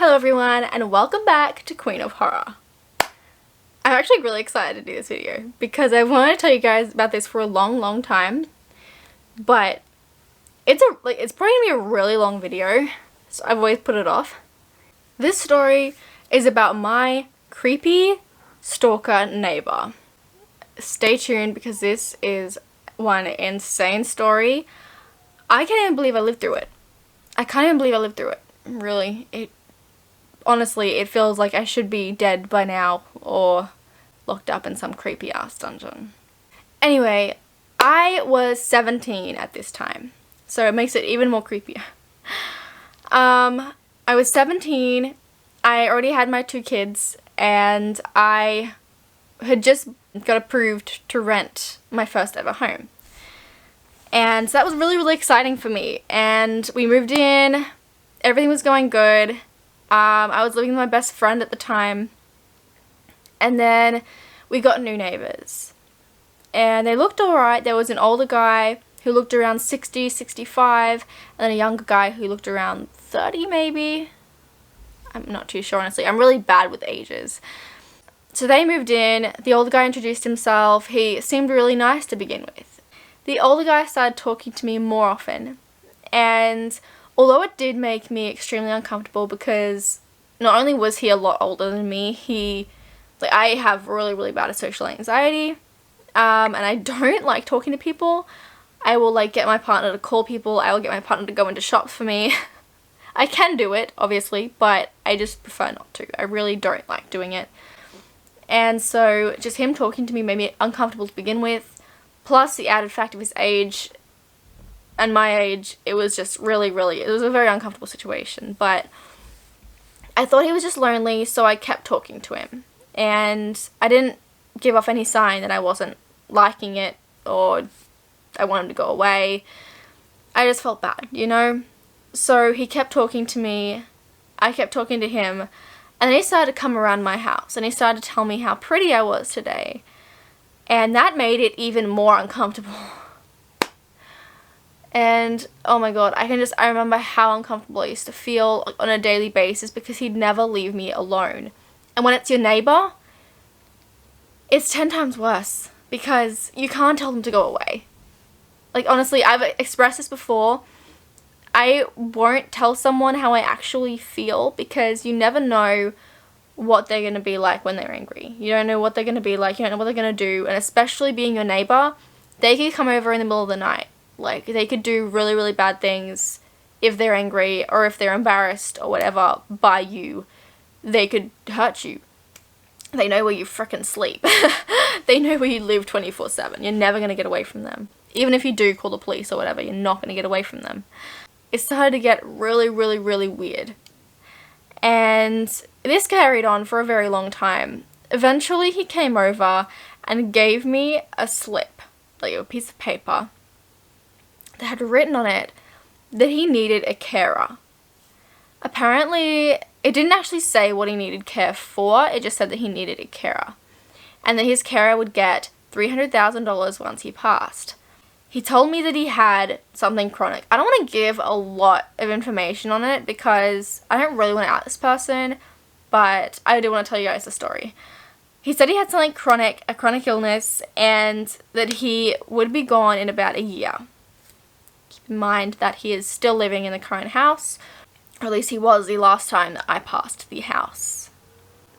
Hello everyone and welcome back to Queen of Horror. I'm actually really excited to do this video because I wanted to tell you guys about this for a long time, but it's probably gonna be a really long video, so I've always put it off. This story is about my creepy stalker neighbor. Stay tuned because this is one insane story. I can't even believe I lived through it. Really, honestly, it feels like I should be dead by now or locked up in some creepy ass dungeon. Anyway, I was 17 at this time, so it makes it even more creepier. I was 17, I already had my 2 kids, and I had just got approved to rent my first ever home. And so that was really exciting for me, and we moved in, everything was going good. I was living with my best friend at the time, and then we got new neighbors, and they looked alright. There was an older guy who looked around 60, 65, and then a younger guy who looked around 30 maybe. I'm not too sure, honestly. I'm really bad with ages. So they moved in, the older guy introduced himself. He seemed really nice to begin with. The older guy started talking to me more often, and although it did make me extremely uncomfortable because not only was he a lot older than me, I have really bad social anxiety, and I don't like talking to people. I will get my partner to call people, I will get my partner to go into shops for me. I can do it, obviously, but I just prefer not to. I really don't like doing it. And so just him talking to me made me uncomfortable to begin with, plus the added fact of his age and my age. It was just really, it was a very uncomfortable situation, but I thought he was just lonely, so I kept talking to him, and I didn't give off any sign that I wasn't liking it or I wanted him to go away. I just felt bad, you know? So he kept talking to me, I kept talking to him, and then he started to come around my house, and he started to tell me how pretty I was today, and that made it even more uncomfortable. And oh my god, I remember how uncomfortable I used to feel on a daily basis because he'd never leave me alone. And when it's your neighbor, it's 10 times worse because you can't tell them to go away. Honestly, I've expressed this before. I won't tell someone how I actually feel because you never know what they're going to be like when they're angry. You don't know what they're going to be like, you don't know what they're going to do, and especially being your neighbor, they could come over in the middle of the night. They could do really bad things if they're angry or if they're embarrassed or whatever by you. They could hurt you. They know where you frickin' sleep. They know where you live 24/7. You're never going to get away from them. Even if you do call the police or whatever, you're not going to get away from them. It started to get really weird. And this carried on for a very long time. Eventually he came over and gave me a slip, a piece of paper, that had written on it that he needed a carer. Apparently, it didn't actually say what he needed care for, it just said that he needed a carer. And that his carer would get $300,000 once he passed. He told me that he had something chronic. I don't want to give a lot of information on it because I don't really want to out this person, but I do want to tell you guys the story. He said he had something chronic, a chronic illness, and that he would be gone in about a year. Keep in mind that he is still living in the current house, or at least he was the last time that I passed the house.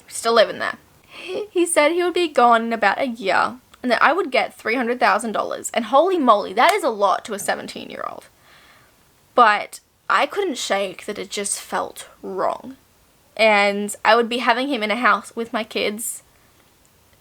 Still living there. He said he would be gone in about a year, and that I would get $300,000, and holy moly, that is a lot to a 17-year-old. But I couldn't shake that it just felt wrong. And I would be having him in a house with my kids.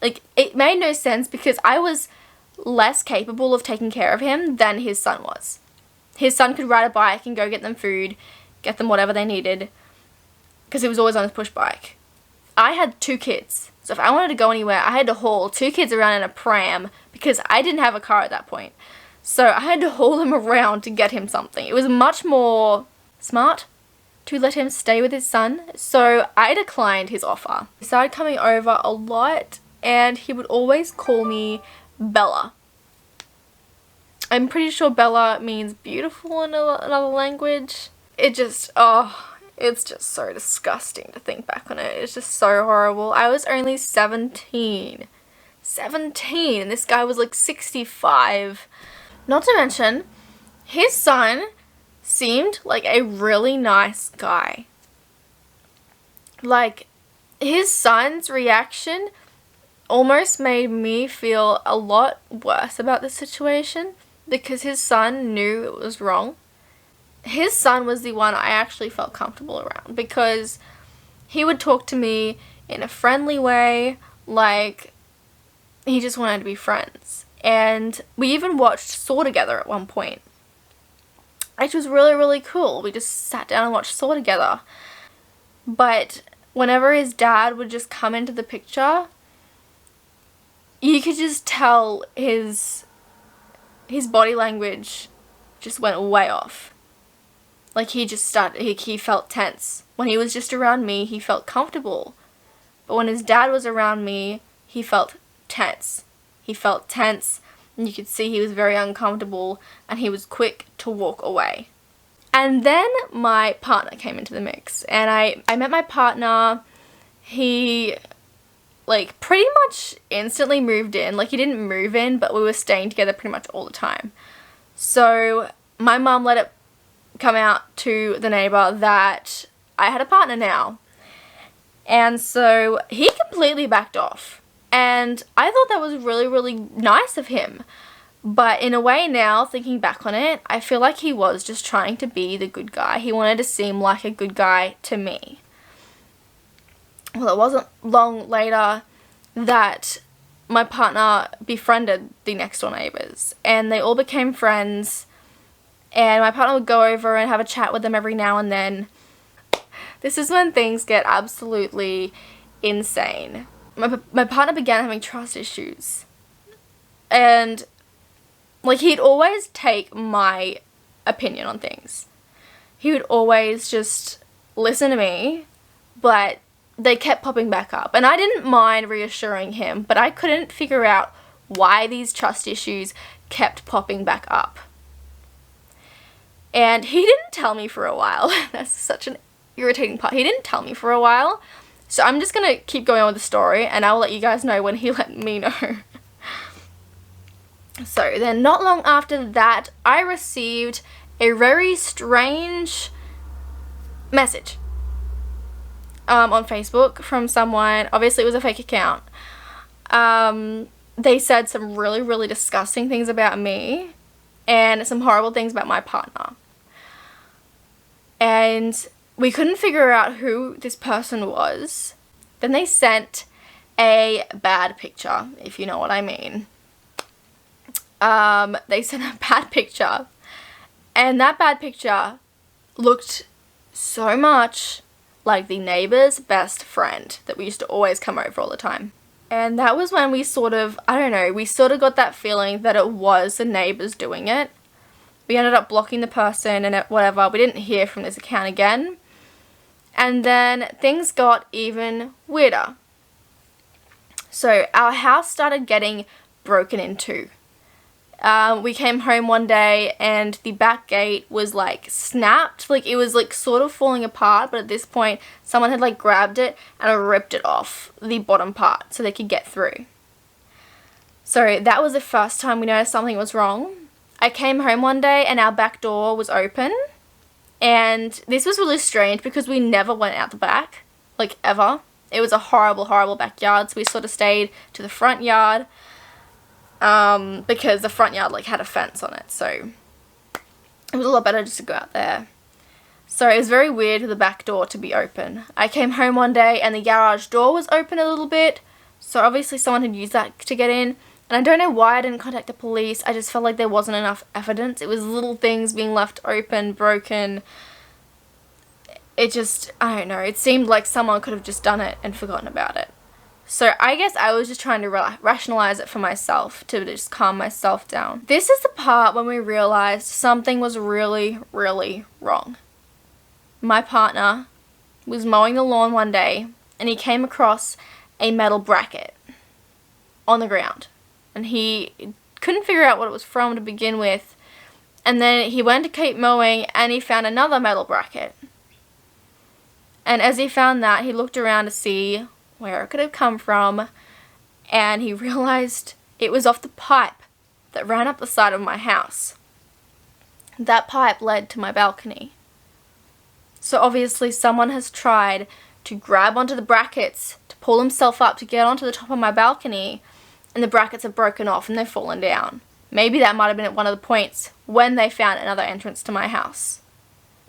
It made no sense because I was less capable of taking care of him than his son was. His son could ride a bike and go get them food, get them whatever they needed, because he was always on his push bike. I had 2 kids, so if I wanted to go anywhere, I had to haul 2 kids around in a pram because I didn't have a car at that point. So I had to haul them around to get him something. It was much more smart to let him stay with his son, so I declined his offer. He started coming over a lot, and he would always call me Bella. I'm pretty sure Bella means beautiful in another language. It It's just so disgusting to think back on it. It's just so horrible. I was only 17. 17, and this guy was like 65. Not to mention, his son seemed like a really nice guy. Like, his son's reaction almost made me feel a lot worse about the situation because his son knew it was wrong. His son was the one I actually felt comfortable around because he would talk to me in a friendly way, like he just wanted to be friends. And we even watched Saw together at one point, which was really, really cool. We just sat down and watched Saw together. But whenever his dad would just come into the picture, you could just tell his body language just went way off. Like, he just started, he felt tense. When he was just around me, he felt comfortable. But when his dad was around me, he felt tense. He felt tense, and you could see he was very uncomfortable, and he was quick to walk away. And then my partner came into the mix, and I met my partner. He, like, pretty much instantly moved in. Like, he didn't move in, but we were staying together pretty much all the time. So my mum let it come out to the neighbor that I had a partner now. And so he completely backed off. And I thought that was really, really nice of him. But in a way now, thinking back on it, I feel like he was just trying to be the good guy. He wanted to seem like a good guy to me. Well, it wasn't long later that my partner befriended the next door neighbors. And they all became friends. And my partner would go over and have a chat with them every now and then. This is when things get absolutely insane. My partner began having trust issues. And, like, he'd always take my opinion on things. He would always just listen to me, but they kept popping back up. And I didn't mind reassuring him, but I couldn't figure out why these trust issues kept popping back up. And he didn't tell me for a while. That's such an irritating part. He didn't tell me for a while. So I'm just going to keep going on with the story, and I will let you guys know when he let me know. So then not long after that, I received a very strange message on Facebook from someone. Obviously it was a fake account. They said some really, really disgusting things about me and some horrible things about my partner. And we couldn't figure out who this person was. Then they sent a bad picture, if you know what I mean. They sent a bad picture. And that bad picture looked so much like the neighbor's best friend that we used to always come over all the time. And that was when we sort of, I don't know, we sort of got that feeling that it was the neighbors doing it. We ended up blocking the person and whatever. We didn't hear from this account again. And then things got even weirder. So our house started getting broken into. We came home one day and the back gate was like snapped. Like, it was like sort of falling apart, but at this point someone had like grabbed it and ripped it off the bottom part so they could get through. So that was the first time we noticed something was wrong. I came home one day and our back door was open, and this was really strange because we never went out the back, like, ever. It was a horrible, horrible backyard, so we sort of stayed to the front yard because the front yard like had a fence on it, so it was a lot better just to go out there. So it was very weird for the back door to be open. I came home one day and the garage door was open a little bit, so obviously someone had used that to get in. And I don't know why I didn't contact the police. I just felt like there wasn't enough evidence. It was little things being left open, broken. It just, I don't know. It seemed like someone could have just done it and forgotten about it. So I guess I was just trying to rationalize it for myself, to just calm myself down. This is the part when we realized something was really, really wrong. My partner was mowing the lawn one day and he came across a metal bracket on the ground. And he couldn't figure out what it was from to begin with. And then he went to keep mowing and he found another metal bracket. And as he found that, he looked around to see where it could have come from, and he realized it was off the pipe that ran up the side of my house. That pipe led to my balcony. So obviously someone has tried to grab onto the brackets to pull himself up to get onto the top of my balcony, and the brackets have broken off and they've fallen down. Maybe that might have been at one of the points when they found another entrance to my house.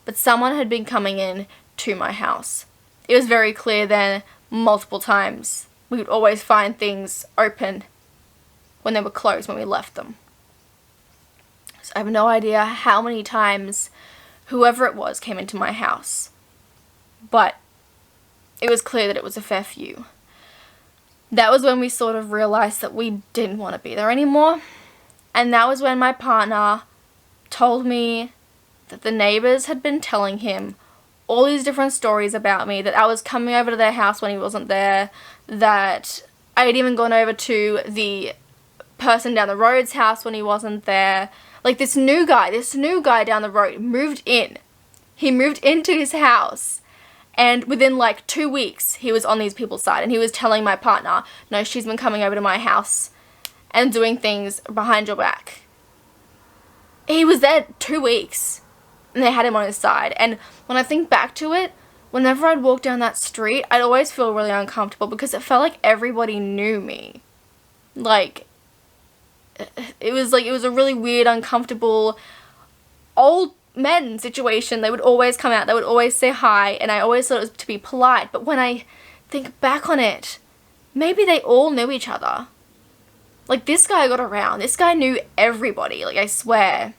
But someone had been coming in to my house. It was very clear then, multiple times. We would always find things open when they were closed when we left them. So I have no idea how many times whoever it was came into my house. But it was clear that it was a fair few. That was when we sort of realized that we didn't want to be there anymore. And that was when my partner told me that the neighbors had been telling him all these different stories about me, that I was coming over to their house when he wasn't there, that I had even gone over to the person down the road's house when he wasn't there. Like this new guy down the road moved in. He moved into his house, and within like 2 weeks he was on these people's side, and he was telling my partner, no, she's been coming over to my house and doing things behind your back. He was there 2 weeks and they had him on his side. And when I think back to it, whenever I'd walk down that street, I'd always feel really uncomfortable because it felt like everybody knew me. Like, it was a really weird, uncomfortable old men situation. They would always come out, they would always say hi, and I always thought it was to be polite. But when I think back on it, maybe they all knew each other. Like, this guy got around. This guy knew everybody, like, I swear.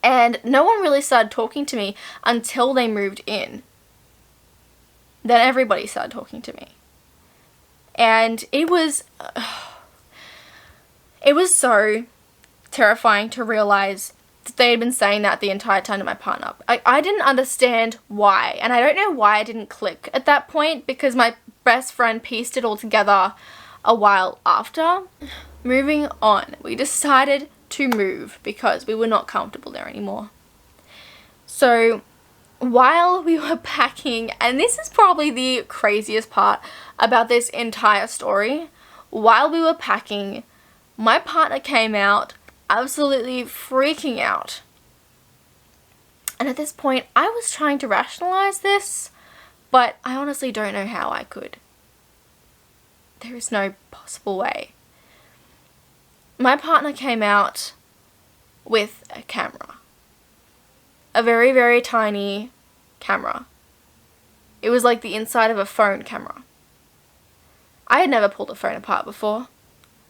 And no one really started talking to me until they moved in. Then everybody started talking to me. And it was so terrifying to realize that they had been saying that the entire time to my partner. I didn't understand why. And I don't know why I didn't click at that point, because my best friend pieced it all together a while after. Moving on, we decided to move because we were not comfortable there anymore. So while we were packing, and this is probably the craziest part about this entire story, while we were packing, my partner came out absolutely freaking out. And at this point, I was trying to rationalize this, but I honestly don't know how I could. There is no possible way. My partner came out with a camera. A very, very tiny camera. It was like the inside of a phone camera. I had never pulled a phone apart before,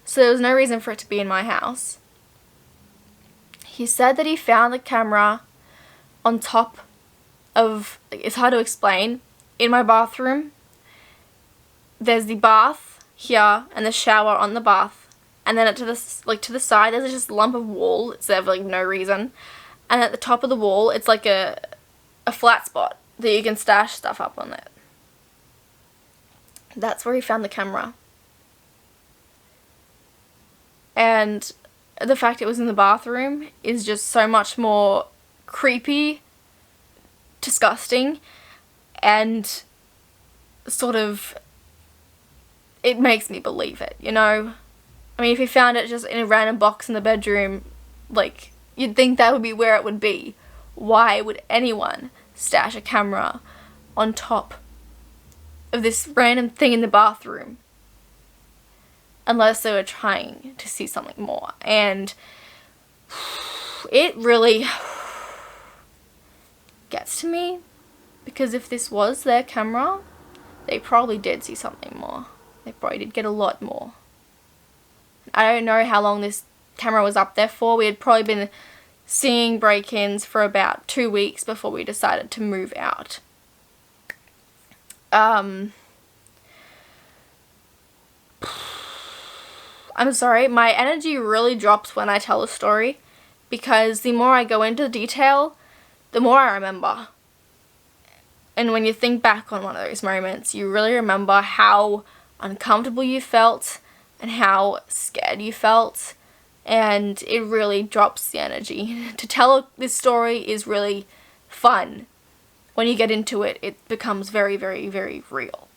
so there was no reason for it to be in my house. He said that he found the camera on top of, it's hard to explain, in my bathroom. There's the bath here and the shower on the bath. And then to the side, there's just a lump of wall. It's there for like no reason. And at the top of the wall, it's like a flat spot that you can stash stuff up on it. That's where he found the camera. And the fact it was in the bathroom is just so much more creepy, disgusting, and sort of, it makes me believe it, you know? I mean, if he found it just in a random box in the bedroom, like, you'd think that would be where it would be. Why would anyone stash a camera on top of this random thing in the bathroom? Unless they were trying to see something more. And it really gets to me, because if this was their camera, they probably did see something more. They probably did get a lot more. I don't know how long this camera was up there for. We had probably been seeing break-ins for about 2 weeks before we decided to move out. I'm sorry, my energy really drops when I tell a story, because the more I go into detail, the more I remember. And when you think back on one of those moments, you really remember how uncomfortable you felt and how scared you felt, and it really drops the energy. To tell this story is really fun when you get into it, it becomes very, very, very real.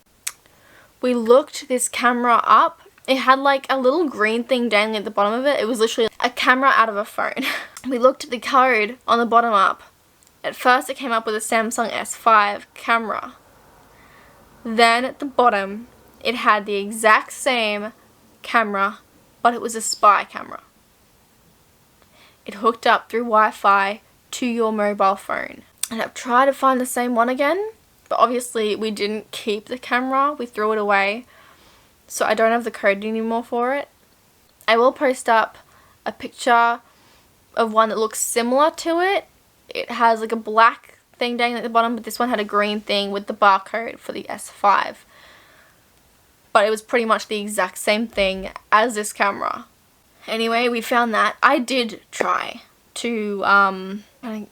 We looked this camera up. It had like a little green thing dangling at the bottom of it. It was literally a camera out of a phone. We looked at the code on the bottom up. At first it came up with a Samsung S5 camera. Then at the bottom it had the exact same camera, but it was a spy camera. It hooked up through Wi-Fi to your mobile phone. And I've tried to find the same one again, but obviously we didn't keep the camera. We threw it away. So I don't have the code anymore for it. I will post up a picture of one that looks similar to it. It has like a black thing dangling at the bottom, but this one had a green thing with the barcode for the S5. But it was pretty much the exact same thing as this camera. Anyway, we found that. I did try to, I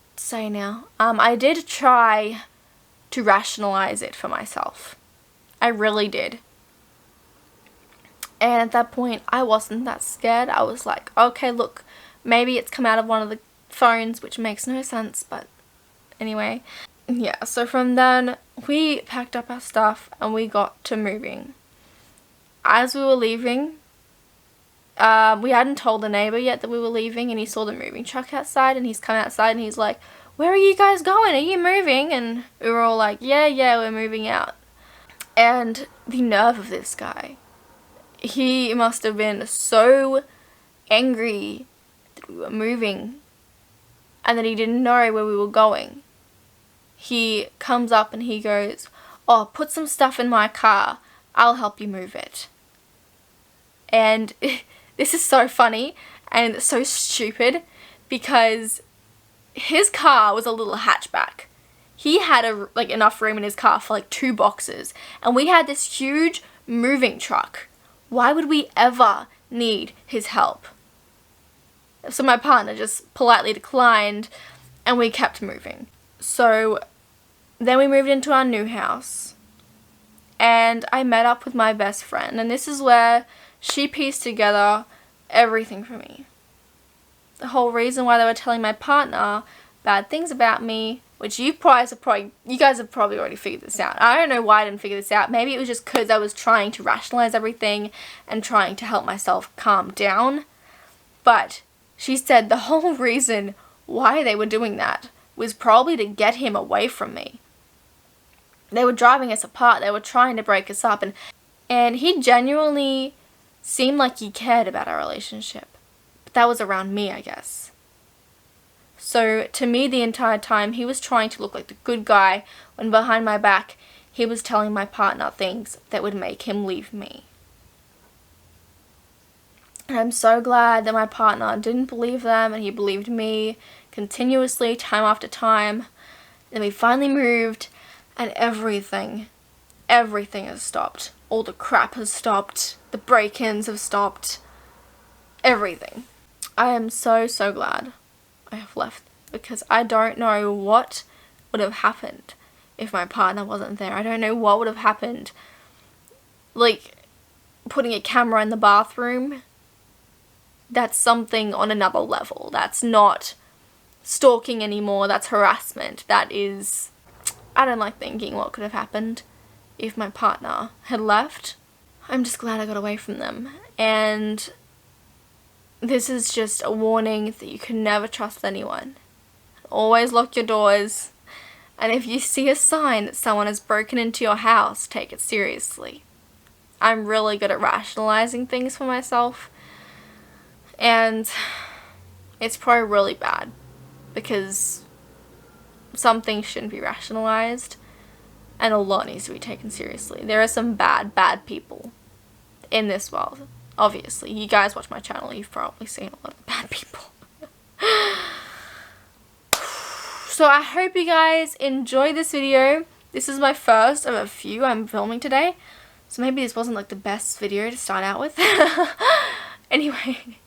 did try to rationalize it for myself. I really did. And at that point, I wasn't that scared. I was like, okay, look, maybe it's come out of one of the phones, which makes no sense, but anyway. Yeah, so from then, we packed up our stuff and we got to moving. As we were leaving, we hadn't told the neighbour yet that we were leaving, and he saw the moving truck outside, and he's come outside and he's like, where are you guys going? Are you moving? And we were all like, yeah, we're moving out. And the nerve of this guy. He must have been so angry that we were moving and that he didn't know where we were going. He comes up and he goes, oh, put some stuff in my car. I'll help you move it. And this is so funny and so stupid because his car was a little hatchback. He had enough room in his car for like 2 boxes, and we had this huge moving truck. Why would we ever need his help? So my partner just politely declined and we kept moving. So then we moved into our new house and I met up with my best friend, and this is where she pieced together everything for me. The whole reason why they were telling my partner bad things about me, which you guys have probably already figured this out. I don't know why I didn't figure this out. Maybe it was just because I was trying to rationalize everything and trying to help myself calm down. But she said the whole reason why they were doing that was probably to get him away from me. They were driving us apart. They were trying to break us up. And he genuinely seemed like he cared about our relationship. But that was around me, I guess. So to me, the entire time, he was trying to look like the good guy when behind my back, he was telling my partner things that would make him leave me. And I'm so glad that my partner didn't believe them and he believed me continuously, time after time. Then we finally moved and everything has stopped. All the crap has stopped. The break-ins have stopped. Everything. I am so glad I have left, because I don't know what would have happened if my partner wasn't there. I don't know what would have happened. Like, putting a camera in the bathroom, that's something on another level. That's not stalking anymore. That's harassment. That is, I don't like thinking what could have happened if my partner had left. I'm just glad I got away from them. And this is just a warning that you can never trust anyone. Always lock your doors. And if you see a sign that someone has broken into your house, take it seriously. I'm really good at rationalizing things for myself. And it's probably really bad because some things shouldn't be rationalized and a lot needs to be taken seriously. There are some bad people in this world. Obviously, you guys watch my channel, you've probably seen a lot of bad people. So I hope you guys enjoyed this video. This is my first of a few I'm filming today. So maybe this wasn't like the best video to start out with. Anyway,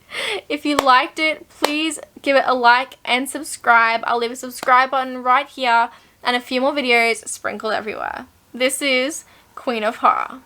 if you liked it, please give it a like and subscribe. I'll leave a subscribe button right here and a few more videos sprinkled everywhere. This is Queen of Horror.